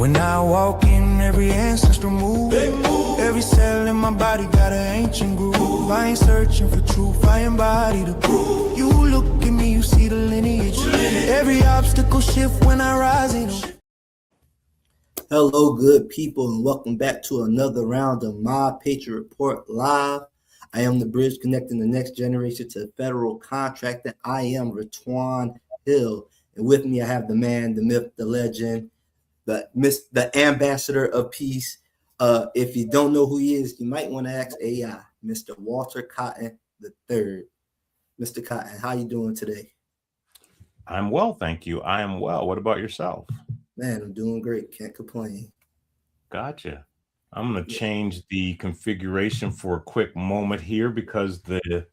When I walk in, every ancestor move. Every cell in my body got an ancient groove. I ain't searching for truth, I embody the proof. You look at me, you see the lineage. Every obstacle shift when I rise in. Hello, good people, and welcome back to another round of my Patriot Report Live. I am the bridge connecting the next generation to federal contracting. I am Ratwan Hill, and with me I have the man, the myth, the legend, the ambassador of peace. If you don't know who he is, you might want to ask AI, Mr. Walter Cotton III. Mr. Cotton, how you doing today? I'm well, thank you. I am well. What about yourself? Man, I'm doing great. Can't complain. Gotcha. I'm going to change the configuration for a quick moment here because the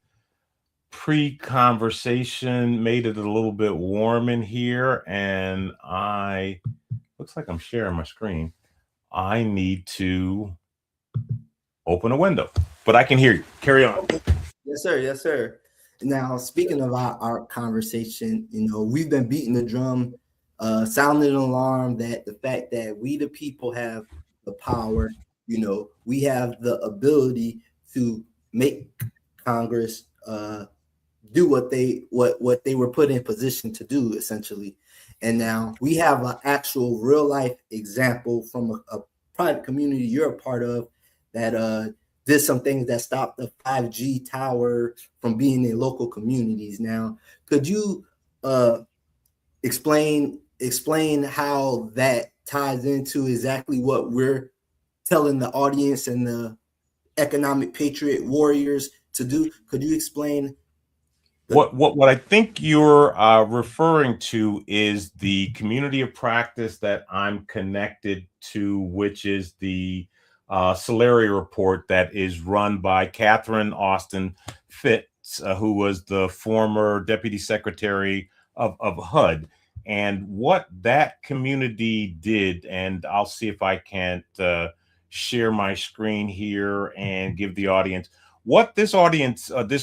pre-conversation made it a little bit warm in here, and looks like I'm sharing my screen. I need to open a window, but I can hear you. Carry on. Yes, sir. Yes, sir. Now, speaking of our conversation, we've been beating the drum, sounding an alarm that the fact that we, the people, have the power. We have the ability to make Congress do what they were put in position to do, essentially. And now we have an actual real life example from a private community you're a part of that did some things that stopped the 5G tower from being in local communities. Now, could you explain how that ties into exactly what we're telling the audience and the economic patriot warriors to do? Could you explain? What I think you're referring to is the community of practice that I'm connected to, which is the Solari report that is run by Catherine Austin Fitts, who was the former deputy secretary of HUD. And what that community did, and I'll see if I can't share my screen here and give the audience. What this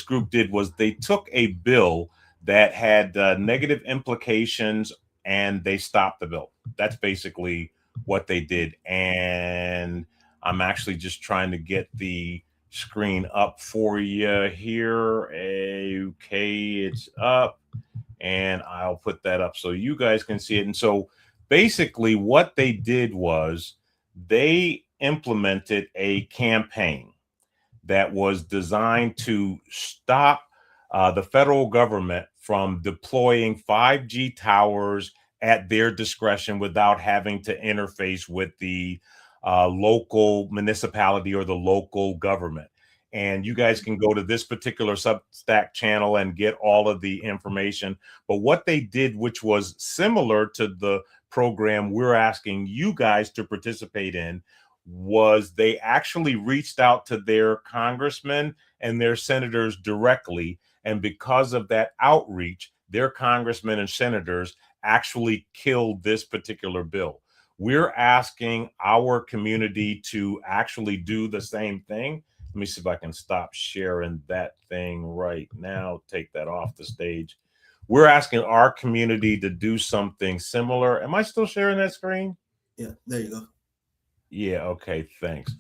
group did was they took a bill that had negative implications and they stopped the bill. That's basically what they did. And I'm actually just trying to get the screen up for you here. Okay, it's up. And I'll put that up so you guys can see it. And so basically what they did was they implemented a campaign that was designed to stop the federal government from deploying 5G towers at their discretion without having to interface with the local municipality or the local government. And you guys can go to this particular Substack channel and get all of the information. But what they did, which was similar to the program we're asking you guys to participate in, was they actually reached out to their congressmen and their senators directly. And because of that outreach, their congressmen and senators actually killed this particular bill. We're asking our community to actually do the same thing. Let me see if I can stop sharing that thing right now. Take that off the stage. We're asking our community to do something similar. Am I still sharing that screen? Yeah, there you go. Yeah, okay, thanks.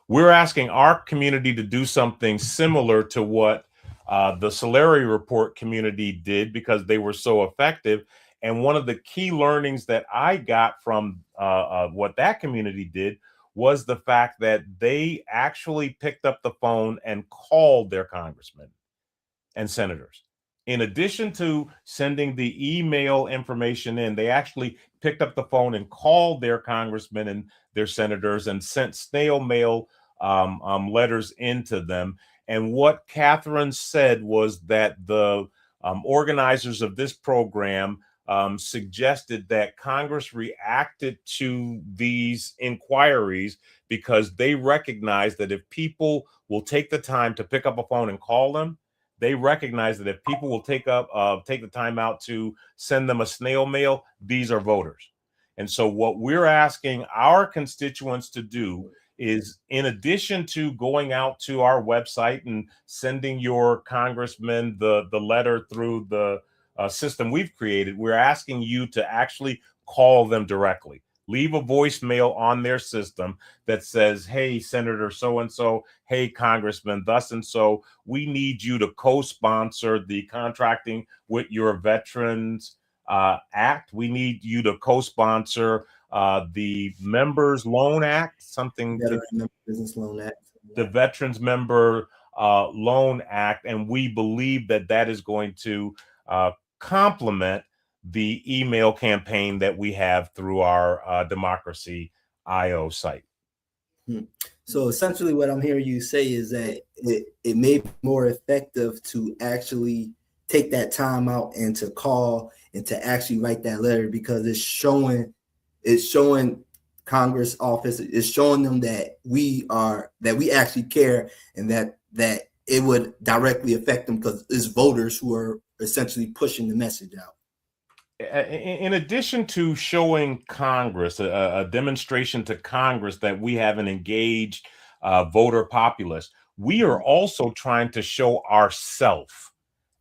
We're asking our community to do something similar to what the Solari report community did because they were so effective. And one of the key learnings that I got from what that community did was the fact that they actually picked up the phone and called their congressmen and senators. In addition to sending the email information in, they actually picked up the phone and called their congressmen and their senators and sent snail mail letters into them. And what Catherine said was that the organizers of this program suggested that Congress reacted to these inquiries because they recognize that if people will take the time to pick up a phone and call them, they recognize that if people will take the time out to send them a snail mail, these are voters. And so what we're asking our constituents to do is, in addition to going out to our website and sending your congressman the letter through the system we've created, we're asking you to actually call them directly. leave a voicemail on their system that says, hey, Senator so-and-so, hey, Congressman thus and so, we need you to co-sponsor the contracting with your Veterans Act. We need you to co-sponsor the Members Loan Act, something to Business Loan Act, the Veterans Member Loan Act, and we believe that that is going to complement the email campaign that we have through our Democracy IO site. So essentially what I'm hearing you say is that it may be more effective to actually take that time out and to call and to actually write that letter, because it's showing Congress office, is showing them that we actually care, and that it would directly affect them, because it's voters who are essentially pushing the message out. In addition to showing Congress, a demonstration to Congress that we have an engaged voter populace, we are also trying to show ourselves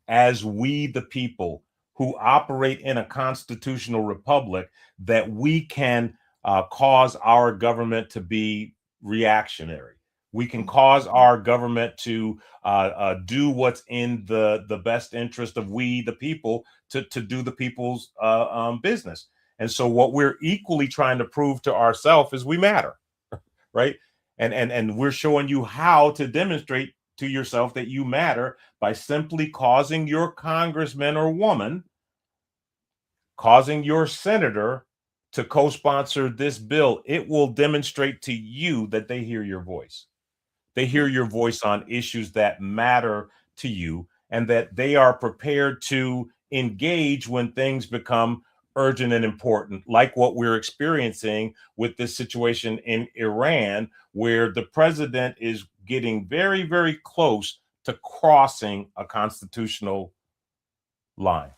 as we, the people who operate in a constitutional republic, that we can cause our government to be reactionary. We can cause our government to do what's in the best interest of we, the people, to do the people's business. And so what we're equally trying to prove to ourselves is we matter, right? And we're showing you how to demonstrate to yourself that you matter by simply causing your congressman or woman, causing your senator to co-sponsor this bill. It will demonstrate to you that they hear your voice. They hear your voice on issues that matter to you, and that they are prepared to engage when things become urgent and important, like what we're experiencing with this situation in Iran, where the president is getting very, very close to crossing a constitutional line.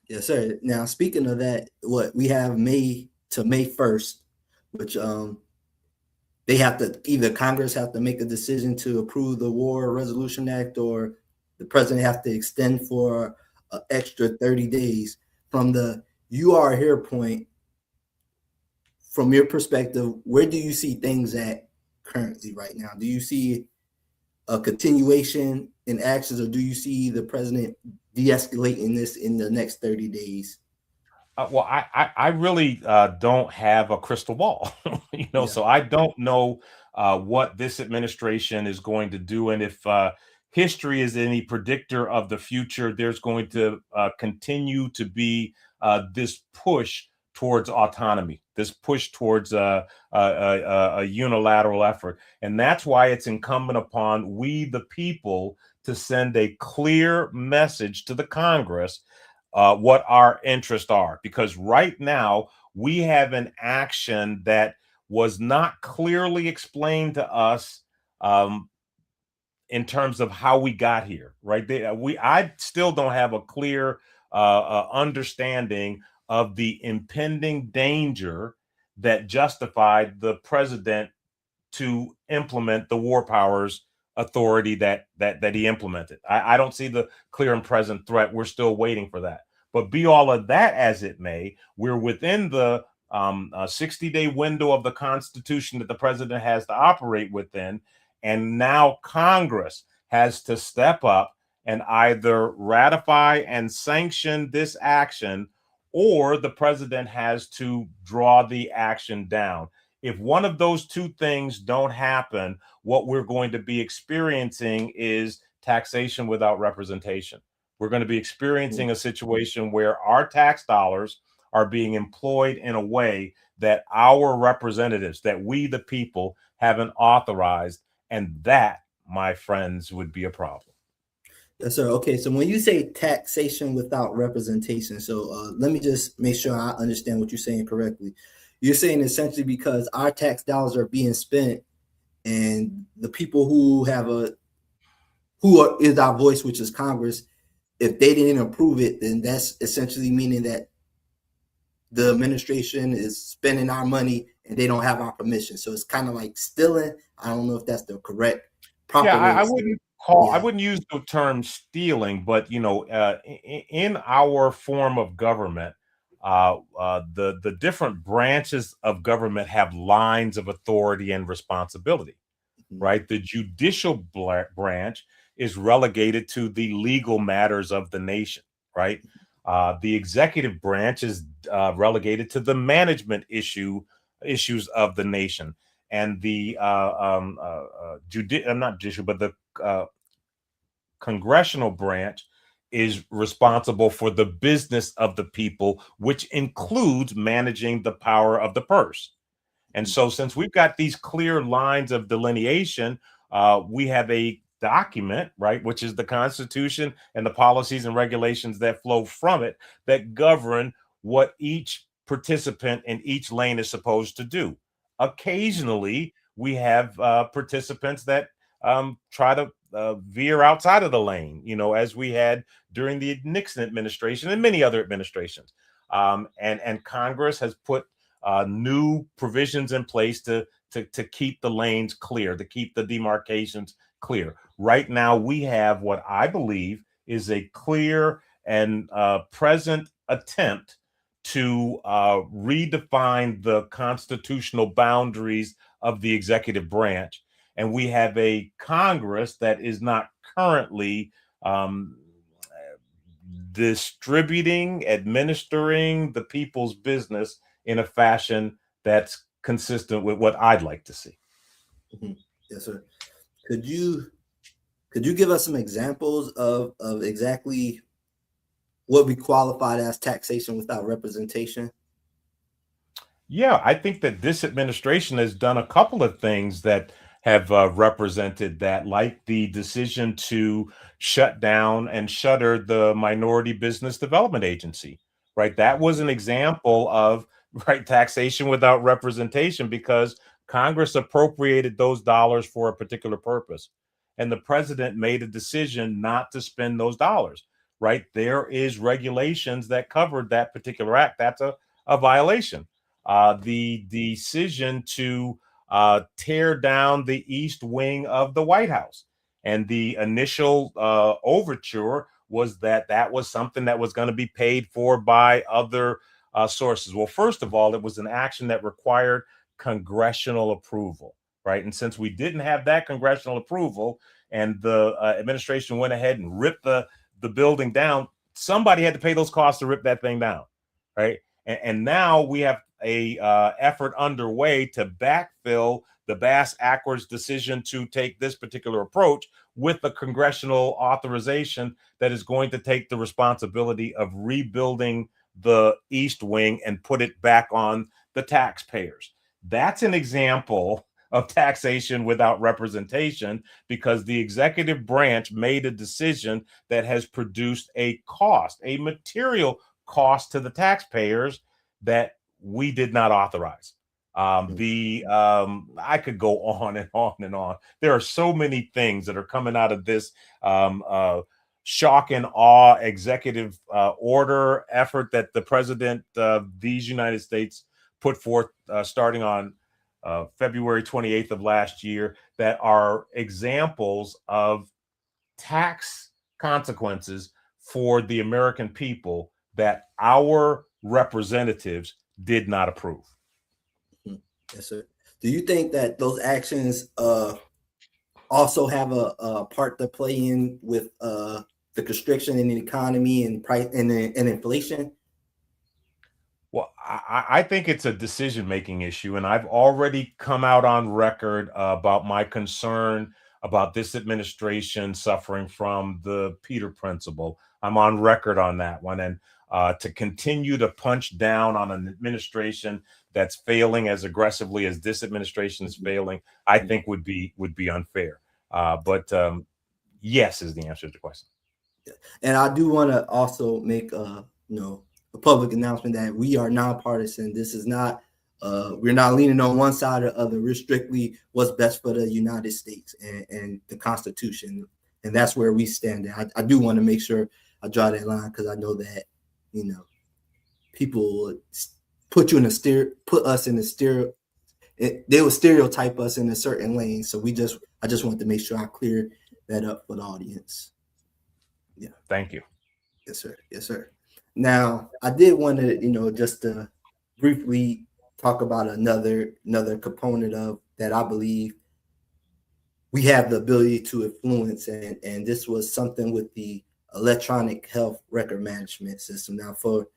Yes, sir. Now, speaking of that, what we have May 1st, which they have to, either Congress have to make a decision to approve the War Resolution Act, or the president have to extend for an extra 30 days. From the "you are here" point, from your perspective, where do you see things at currently right now? Do you see a continuation in actions, or do you see the president de-escalating this in the next 30 days? Well, I really don't have a crystal ball, Yeah. so I don't know what this administration is going to do. And if history is any predictor of the future, there's going to continue to be this push towards autonomy, this push towards a unilateral effort. And that's why it's incumbent upon we, the people, to send a clear message to the Congress what our interests are. Because right now we have an action that was not clearly explained to us in terms of how we got here, right? I still don't have a clear understanding of the impending danger that justified the president to implement the war powers authority that he implemented. I don't see the clear and present threat. We're still waiting for that. But be all of that as it may, we're within the 60-day window of the Constitution that the president has to operate within. And now Congress has to step up and either ratify and sanction this action, or the president has to draw the action down. If one of those two things don't happen, what we're going to be experiencing is taxation without representation. We're going to be experiencing a situation where our tax dollars are being employed in a way that our representatives, that we, the people, haven't authorized. And that, my friends, would be a problem. Yes, sir. Okay, so when you say taxation without representation, so let me just make sure I understand what you're saying correctly. You're saying essentially because our tax dollars are being spent, and the people who is our voice, which is Congress, if they didn't approve it, then that's essentially meaning that the administration is spending our money and they don't have our permission. So it's kind of like stealing. I don't know if that's the correct proper way. I wouldn't call, I wouldn't use the term stealing, but in our form of government, the different branches of government have lines of authority and responsibility, right? The judicial branch is relegated to the legal matters of the nation, right? The executive branch is relegated to the management issues of the nation, and the not judicial, but the congressional branch is responsible for the business of the people, which includes managing the power of the purse. And so, since we've got these clear lines of delineation, we have a document, right, which is the Constitution and the policies and regulations that flow from it that govern what each participant in each lane is supposed to do. Occasionally, we have participants that try to veer outside of the lane, as we had during the Nixon administration and many other administrations. And Congress has put new provisions in place to keep the lanes clear, to keep the demarcations clear. Right now, we have what I believe is a clear and present attempt to redefine the constitutional boundaries of the executive branch. And we have a Congress that is not currently distributing, administering the people's business in a fashion that's consistent with what I'd like to see. Yes, sir. Could you give us some examples of exactly what we qualified as taxation without representation? Yeah, I think that this administration has done a couple of things that have represented that, like the decision to shut down and shutter the Minority Business Development Agency, right? That was an example of taxation without representation, because Congress appropriated those dollars for a particular purpose, and the president made a decision not to spend those dollars, right? There is regulations that covered that particular act. That's a violation. The decision to tear down the east wing of the White House, and the initial overture was that was something that was going to be paid for by other sources. Well, first of all, it was an action that required congressional approval, right? And since we didn't have that congressional approval, and the administration went ahead and ripped the building down, somebody had to pay those costs to rip that thing down, right? And now we have a effort underway to backfill the Bass-Ackwards decision to take this particular approach with a congressional authorization that is going to take the responsibility of rebuilding the East Wing and put it back on the taxpayers. That's an example of taxation without representation, because the executive branch made a decision that has produced a cost, a material cost to the taxpayers that we did not authorize. I could go on and on and on. There are so many things that are coming out of this shock and awe executive order effort that the president of these United States put forth starting on February 28th of last year, that are examples of tax consequences for the American people that our representatives did not approve. Yes, sir. Do you think that those actions also have a part to play in with the constriction in the economy and price and inflation? Well, I think it's a decision-making issue, and I've already come out on record about my concern about this administration suffering from the Peter Principle. I'm on record on that one, and to continue to punch down on an administration that's failing as aggressively as this administration is failing, I think would be unfair. But yes is the answer to the question. And I do want to also make a public announcement that we are nonpartisan. This is not we're not leaning on one side or other. We're strictly what's best for the United States and the Constitution, and that's where we stand. I do want to make sure I draw that line, because I know that people put us in a they will stereotype us in a certain lane. So I just want to make sure I clear that up for the audience. Yeah. Thank you. Yes, sir. Yes, sir. Now, I did want to, just to briefly talk about another component of that I believe we have the ability to influence, and this was something with the electronic health record management system. Now, for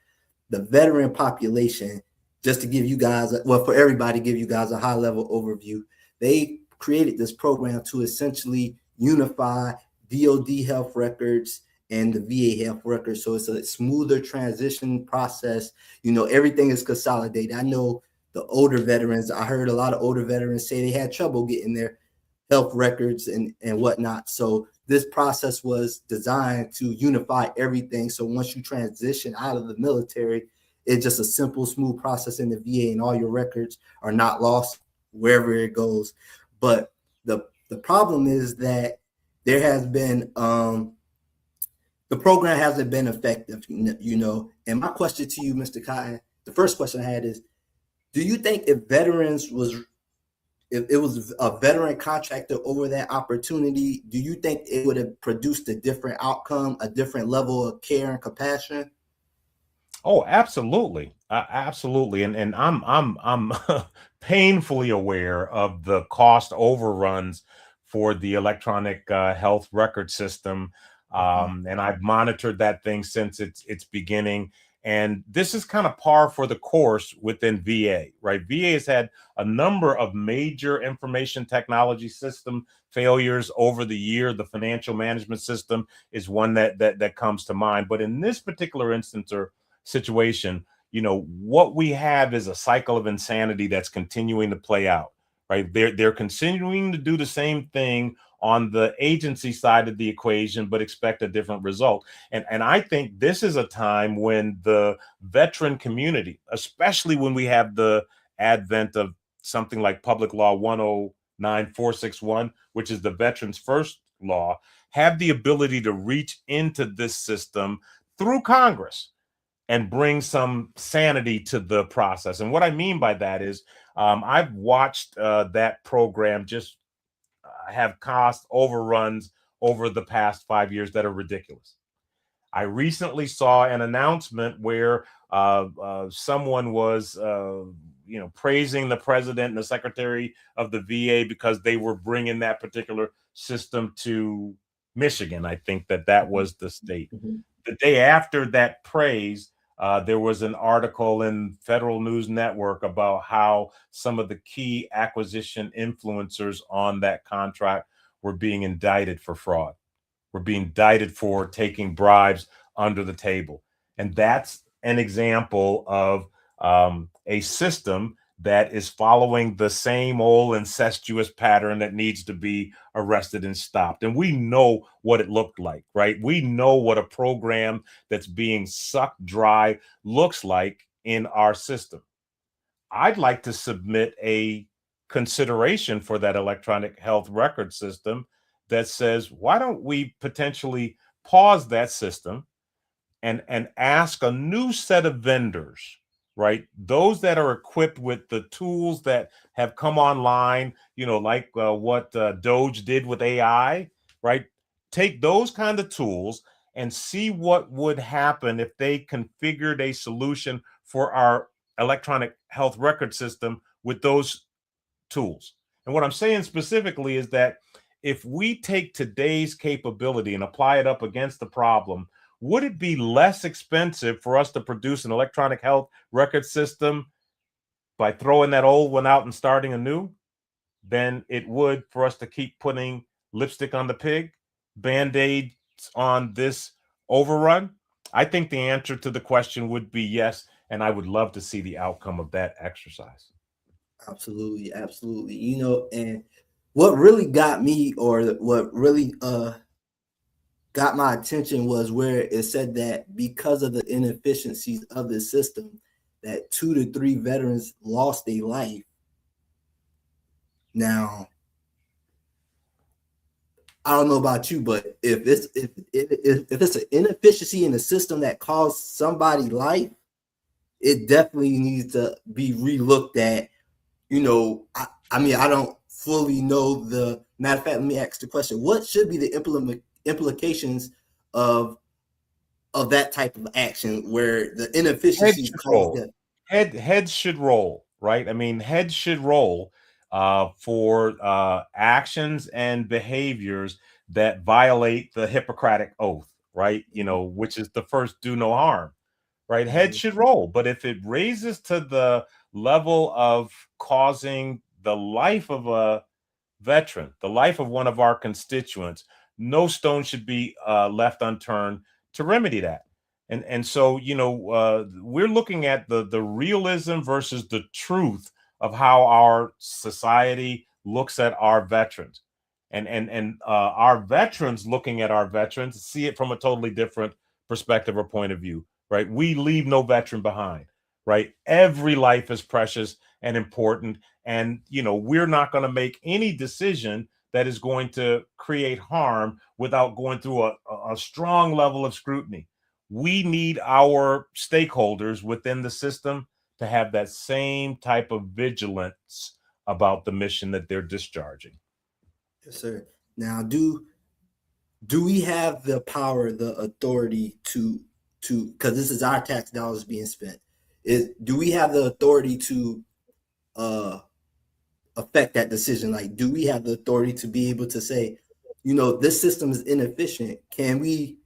the veteran population, just to give you guys, well, for everybody, give you guys a high level overview, they created this program to essentially unify DoD health records and the VA health records. So it's a smoother transition process. Everything is consolidated. I know the older veterans, I heard a lot of older veterans say they had trouble getting their health records and whatnot. So this process was designed to unify everything. So once you transition out of the military, it's just a simple, smooth process in the VA, and all your records are not lost wherever it goes. But the problem is that there has been the program hasn't been effective, And my question to you, Mr. Cotton, the first question I had is, do you think if it was a veteran contractor over that opportunity, do you think it would have produced a different outcome, a different level of care and compassion? Oh, absolutely, absolutely, and I'm painfully aware of the cost overruns for the electronic health record system, and I've monitored that thing since its beginning. And this is kind of par for the course within VA, right? VA has had a number of major information technology system failures over the year. The financial management system is one that comes to mind. But in this particular instance or situation, what we have is a cycle of insanity that's continuing to play out, right? They're continuing to do the same thing on the agency side of the equation, but expect a different result. And I think this is a time when the veteran community, especially when we have the advent of something like Public Law 109461, which is the veterans first law, have the ability to reach into this system through Congress and bring some sanity to the process. And what I mean by that is I've watched that program just have cost overruns over the past 5 years that are ridiculous. I recently saw an announcement where someone was, praising the president and the secretary of the VA because they were bringing that particular system to Michigan. I think that was the state. Mhm. The day after that praise, there was an article in Federal News Network about how some of the key acquisition influencers on that contract were being indicted for fraud, were being indicted for taking bribes under the table. And that's an example of a system that is following the same old incestuous pattern that needs to be arrested and stopped. And we know what it looked like, right? We know what a program that's being sucked dry looks like in our system. I'd like to submit a consideration for that electronic health record system that says, why don't we potentially pause that system and ask a new set of vendors, right? Those that are equipped with the tools that have come online, like what Doge did with AI, right? Take those kind of tools and see what would happen if they configured a solution for our electronic health record system with those tools. And what I'm saying specifically is that if we take today's capability and apply it up against the problem, would it be less expensive for us to produce an electronic health record system by throwing that old one out and starting anew than it would for us to keep putting lipstick on the pig, band-aids on this overrun? I think the answer to the question would be yes, and I would love to see the outcome of that exercise. Absolutely, absolutely. And what really got me, or what really got my attention, was where it said that because of the inefficiencies of the system, that 2 to 3 veterans lost their life. Now, I don't know about you, but if it's an inefficiency in the system that caused somebody life, it definitely needs to be relooked at. I mean, I don't fully know the matter of fact. Let me ask the question: what should be the implications of of that type of action where the Heads inefficiencies should cause roll. death? Heads should roll, right? I mean, heads should roll for actions and behaviors that violate the Hippocratic oath, right? You know, which is the first do no harm, right? Heads should roll. But if it raises to the level of causing the life of a veteran, the life of one of our constituents, no stone should be left unturned to remedy that. And so, you know, we're looking at the realism versus the truth of how our society looks at our veterans. And our veterans looking at our veterans see it from a totally different perspective or point of view, right? We leave no veteran behind, right? Every life is precious and important. And, you know, we're not going to make any decision that is going to create harm without going through a strong level of scrutiny. We need our stakeholders within the system to have that same type of vigilance about the mission that they're discharging. Yes, sir. Now, do we have the power, the authority to because this is our tax dollars being spent? Do we have the authority to uh affect that decision? Like, do we have the authority to be able to say, you know, this system is inefficient? Can we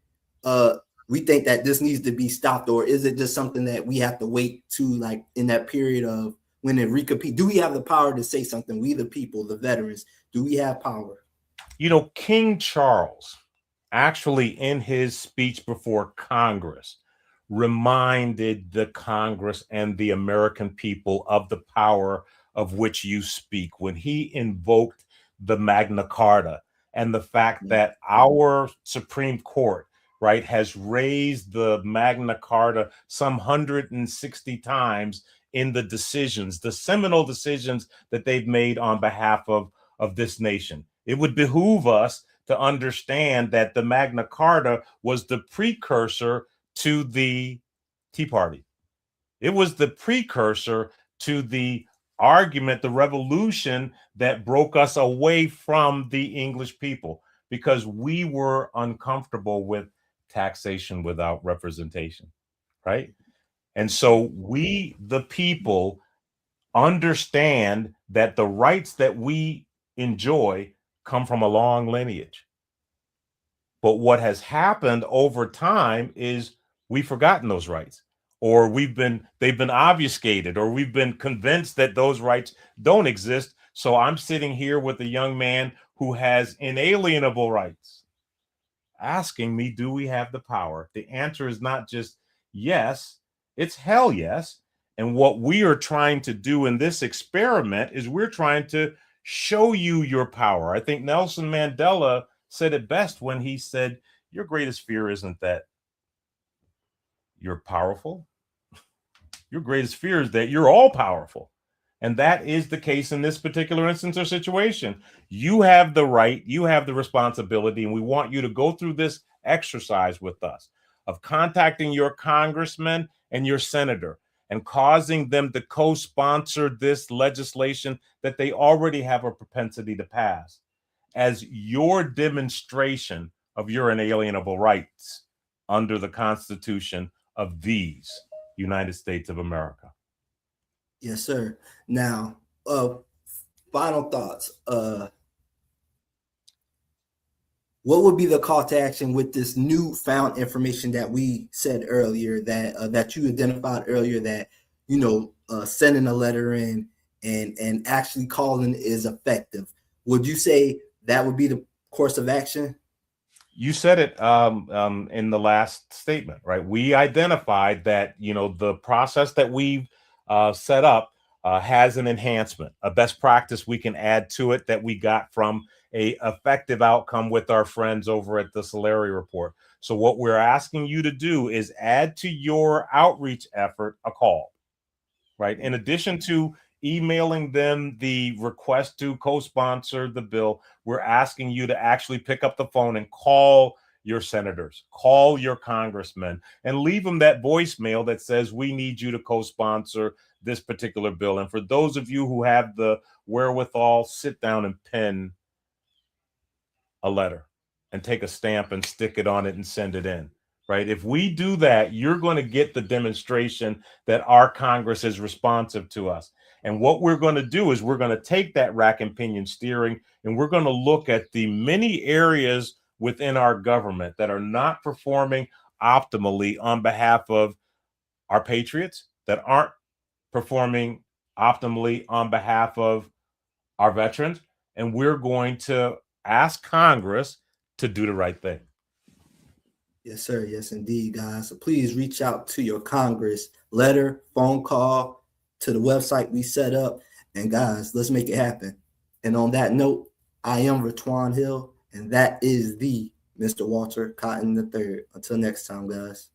think that this needs to be stopped, or is it just something that we have to wait to, like, in that period of when it recompete? Do we have the power to say something? We the people, the veterans, do we have power? You know, King Charles actually in his speech before Congress reminded the Congress and the American people of the power of which you speak when he invoked the Magna Carta and the fact that our Supreme Court, right, has raised the Magna Carta some 160 times in the decisions, the seminal decisions that they've made on behalf of this nation. It would behoove us to understand that the Magna Carta was the precursor to the Tea Party. It was the precursor to the argument, the revolution that broke us away from the English people because we were uncomfortable with taxation without representation, right? And so we, the people, understand that the rights that we enjoy come from a long lineage. But what has happened over time is we've forgotten those rights, or they've been obfuscated, or we've been convinced that those rights don't exist. So I'm sitting here with a young man who has inalienable rights, asking me, do we have the power? The answer is not just yes, it's hell yes. And what we are trying to do in this experiment is we're trying to show you your power. I think Nelson Mandela said it best when he said, your greatest fear isn't that you're powerful. Your greatest fear is that you're all powerful. And that is the case in this particular instance or situation. You have the right, you have the responsibility, and we want you to go through this exercise with us of contacting your congressman and your senator and causing them to co-sponsor this legislation that they already have a propensity to pass as your demonstration of your inalienable rights under the Constitution of these United States of America. Yes, sir. Now, final thoughts. What would be the call to action with this newfound information that we said earlier, that you identified earlier, that, you know, sending a letter in and actually calling is effective? Would you say that would be the course of action? You said it in the last statement, right? We identified that, you know, the process that we've set up has an enhancement, a best practice we can add to it that we got from a effective outcome with our friends over at the Solari Report. So what we're asking you to do is add to your outreach effort a call, right? In addition to emailing them the request to co-sponsor the bill, we're asking you to actually pick up the phone and call your senators, call your congressmen, and leave them that voicemail that says, we need you to co-sponsor this particular bill. And for those of you who have the wherewithal, sit down and pen a letter and take a stamp and stick it on it and send it in, right? If we do that, you're going to get the demonstration that our Congress is responsive to us. And what we're going to do is we're going to take that rack and pinion steering, and we're going to look at the many areas within our government that are not performing optimally on behalf of our patriots, that aren't performing optimally on behalf of our veterans. And we're going to ask Congress to do the right thing. Yes, sir. Yes, indeed, guys. So please reach out to your Congress, letter, phone call, to the website we set up. And guys, let's make it happen. And on that note, I am Ratwan Hill, and that is the Mr. Walter Cotton III. Until next time, guys.